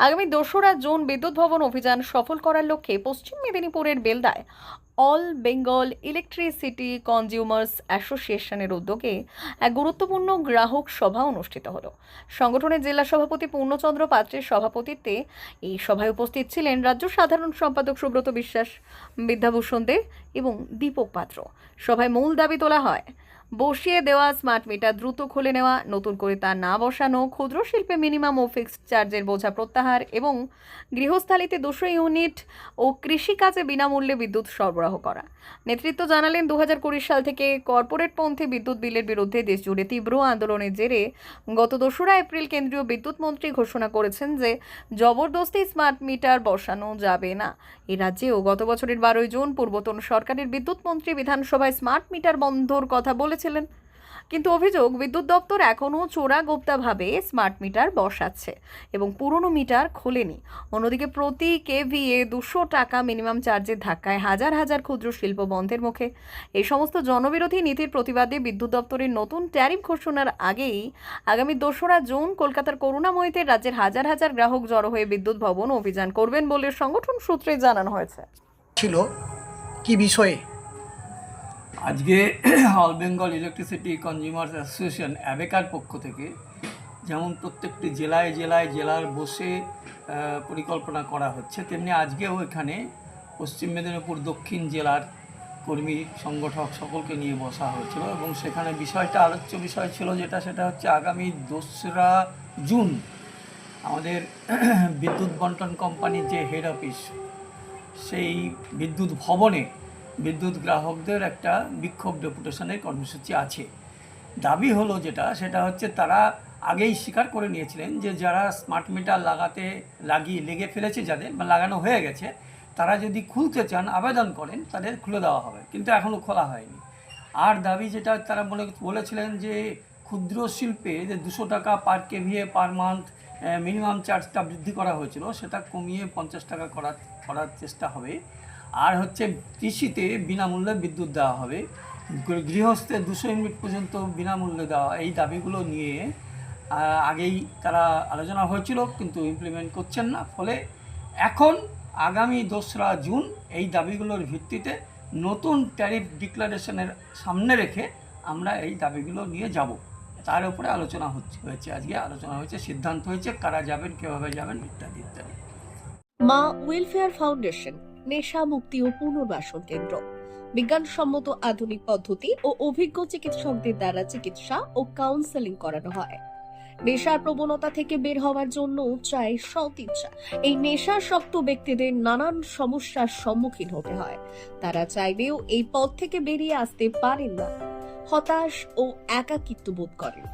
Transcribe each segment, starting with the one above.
আগামী ২রা জুন বিদ্যুৎ ভবন অভিযান সফল করার লক্ষ্যে পশ্চিম মেদিনীপুরের বেলদায় অল বেঙ্গল ইলেকট্রিসিটি কনজিউমার্স অ্যাসোসিয়েশনের উদ্যোগে এক গুরুত্বপূর্ণ গ্রাহক সভা অনুষ্ঠিত হলো। সংগঠনের জেলা সভাপতি পূর্ণচন্দ্র পাত্রের সভাপতিত্বে এই সভায় উপস্থিত ছিলেন রাজ্য সাধারণ সম্পাদক সুব্রত বিশ্বাস, বিদ্যাভূষণ দে এবং দীপক পাত্র। সভায় মূল দাবি তোলা হয় বসিয়ে দেওয়া স্মার্ট মিটার দ্রুত খুলে নেওয়া, নতুন করে তা না বসানো, ক্ষুদ্র শিল্পে মিনিমাম ও ফিক্সড চার্জের বোঝা প্রত্যাহার এবং গৃহস্থালিতে 200 ইউনিট ও কৃষিকাজে বিনামূল্যে বিদ্যুৎ সরবরাহ করা। নেতৃত্ব জানালেন 2020 সাল থেকে কর্পোরেটপন্থী বিদ্যুৎ বিলের বিরুদ্ধে দেশজুড়ে তীব্র আন্দোলনের জেরে গত 2রা এপ্রিল কেন্দ্রীয় বিদ্যুৎ মন্ত্রী ঘোষণা করেছেন যে জবরদস্তি স্মার্ট মিটার বসানো যাবে না। এ রাজ্যেও গত বছরের 12 জুন পূর্বতন সরকারের বিদ্যুৎ মন্ত্রী বিধানসভায় স্মার্ট মিটার বন্ধর কথা বলেছিলেন, কিন্তু অভিযোগ বিদ্যুৎ দপ্তর এখনও চোরাগোপ্তাভাবে স্মার্ট মিটার বসাচ্ছে এবং পুরনো মিটার খোলেনি। অন্যদিকে প্রতি কেভিএ 200 টাকা মিনিমাম চার্জের ধাক্কায় হাজার হাজার ক্ষুদ্র শিল্প বন্ধের মুখে। এই সমস্ত জনবিরোধী নীতির প্রতিবাদে বিদ্যুৎ দপ্তরের নতুন ট্যারিফ ঘোষণার আগেই আগামী 2রা জুন কলকাতার করুণাময়ীতে রাজ্যের হাজার হাজার গ্রাহক জড়ো হয়ে বিদ্যুৎ ভবন অভিযান করবেন বলে সংগঠন সূত্রে জানানো হয়েছে। ছিল কি বিষয়ে? আজকে all Bengal electricity consumers association অ্যাবেকার পক্ষ থেকে যেমন প্রত্যেকটি জেলার বসে পরিকল্পনা করা হচ্ছে, তেমনি আজকেও এখানে পশ্চিম মেদিনীপুর দক্ষিণ জেলার কর্মী সংগঠক সকলকে নিয়ে বসা হয়েছিল এবং সেখানে আলোচ্য বিষয় ছিল সেটা হচ্ছে আগামী 2রা জুন আমাদের বিদ্যুৎ বন্টন কোম্পানির যে হেড অফিস, সেই বিদ্যুৎ ভবনে বিদ্যুৎ গ্রাহকদের একটা বিক্ষোভ ডেপুটেশনের কর্মসূচি আছে। দাবি হলো সেটা হচ্ছে তারা আগেই স্বীকার করে নিয়েছিলেন যে যারা স্মার্ট মিটার লেগে ফেলেছে, যাদের বা লাগানো হয়ে গেছে, তারা যদি খুলতে চান আবেদন করেন তাদের খুলে দেওয়া হবে, কিন্তু এখনও খোলা হয়নি। আর দাবি তারা বলেছিলেন যে ক্ষুদ্র শিল্পে যে 200 টাকা পার কেভিএ পার মান্থ মিনিমাম চার্জটা বৃদ্ধি করা হয়েছিল, সেটা কমিয়ে 50 টাকা করার চেষ্টা হবে। আর হচ্ছে কৃষিতে বিনামূল্যে বিদ্যুৎ দেওয়া হবে, গৃহস্থে 200 ইউনিট পর্যন্ত বিনামূল্যে দেওয়া। এই দাবিগুলো নিয়ে আগেই তারা আলোচনা হয়েছিল, কিন্তু ইমপ্লিমেন্ট করছেন না। ফলে এখন আগামী 2রা জুন এই দাবিগুলোর ভিত্তিতে নতুন ট্যারিফ ডিক্লারেশনের সামনে রেখে আমরা এই দাবিগুলো নিয়ে যাব। তার উপরে আলোচনা হয়েছে, সিদ্ধান্ত হয়েছে কারা যাবেন, কীভাবে যাবেন, ইত্যাদি ইত্যাদি। মা ওয়েলফেয়ার ফাউন্ডেশন নেশা মুক্তি ও পুনর্বাসন কেন্দ্র বিজ্ঞানসম্মত আধুনিক পদ্ধতি ও অভিজ্ঞ চিকিৎসকদের দ্বারা চিকিৎসা ও কাউন্সেলিং করানো হয়। নেশার প্রবণতা থেকে বের হওয়ার জন্য চাই সৎ ইচ্ছা। এই নেশাসক্ত ব্যক্তিদের নানান সমস্যার সম্মুখীন হতে হয়, তারা চাইলেও এই পথ থেকে বেরিয়ে আসতে পারেন না, হতাশ ও একাকিত্ব বোধ করেন।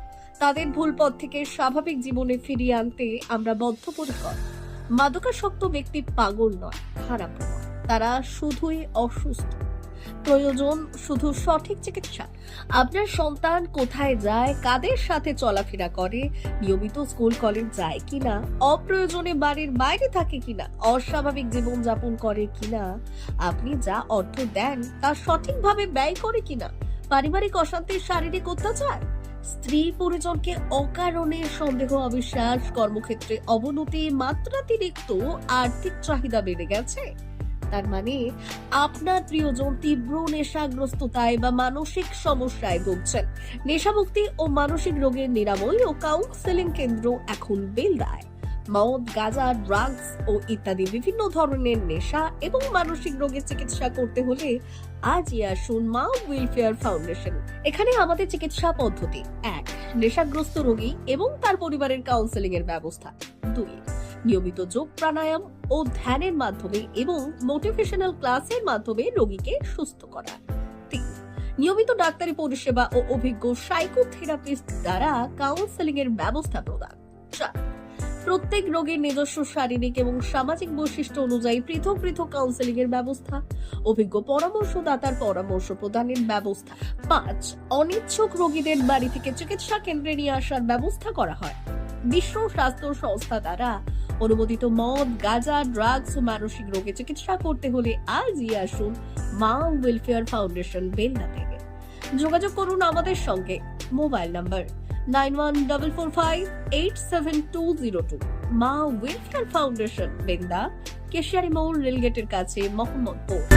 তাদের ভুল পথ থেকে স্বাভাবিক জীবনে ফিরিয়ে আনতে আমরা বদ্ধপরিকর। মাদকাসক্ত ব্যক্তি পাগল নয়, খারাপ নয়, তারা শুধুই অসুস্থ। প্রয়োজন শুধু সঠিক চিকিৎসা। আপনার সন্তান কোথায় যায়, কাদের সাথে চলাফেরা করে, নিয়মিত স্কুল কলেজ যায় কিনা, অপ্রয়োজনে বাড়ির বাইরে থাকে কিনা, অস্বাভাবিক জীবন যাপন করে কিনা, আপনি যা অর্থ দেন তা সঠিকভাবে ব্যয় করে কিনা, পারিবারিক অশান্তির শারীরিক অত্যাচার, স্ত্রী পরিজনকে অকারণে সন্দেহ অবিশ্বাস, কর্মক্ষেত্রে অবনতি, মাত্রাতিরিক্ত আর্থিক চাহিদা বেড়ে গেছে, তার মানে আপনার প্রিয়জন তীব্র নেশাগ্রস্ততায় বা মানসিক সমস্যায় ভুগছেন। নেশামুক্তি ও মানসিক রোগের নিরাময় ও কাউন্সেলিং কেন্দ্র এখন বেলদায়। মদ, গাঁজা, ড্রাগস ও ইত্যাদি বিভিন্ন ধরনের নেশা এবং মানসিক রোগের চিকিৎসা করতে হলে আজই আসুন মা ওয়েলফেয়ার ফাউন্ডেশন। এখানে আমাদের চিকিৎসা পদ্ধতি: 1. নেশাগ্রস্ত রোগী এবং তার পরিবারের কাউন্সেলিং এর ব্যবস্থা। 2. নিয়মিত যোগ, প্রাণায়াম ও ধ্যানের মাধ্যমে এবং মোটিভেশনাল ক্লাসের মাধ্যমে রোগীকে সুস্থ করা। 3. নিয়মিত ডাক্তারি পরিষেবা ও অভিজ্ঞ সাইকোথেরাপিস্ট দ্বারা কাউন্সেলিং এর ব্যবস্থা প্রদান। 4. প্রত্যেক রোগীর নিজস্ব শারীরিক এবং সামাজিক বৈশিষ্ট্য অনুযায়ী পৃথক পৃথক কাউন্সেলিং এর ব্যবস্থা, অভিজ্ঞ পরামর্শদাতার পরামর্শ প্রদানের ব্যবস্থা। 5. অনিচ্ছুক রোগীদের বাড়ি থেকে চিকিৎসা কেন্দ্রে নিয়ে আসার ব্যবস্থা করা হয়। বিশ্ব স্বাস্থ্য সংস্থা দ্বারা অনুমোদিত মদ, গাঁজা, ড্রাগস ও মানসিক রোগে চিকিৎসা করতে হলে আজই আসুন মা ওয়েলফেয়ার ফাউন্ডেশন বেলদা থেকে। যোগাযোগ করুন আমাদের সঙ্গে। Mobile number 9144587202। মা ওয়েলফেয়ার ফাউন্ডেশন, বেন্দা, কেশিয়ারি মোড়, রেলগেটের কাছে, মোহাম্মদপুর।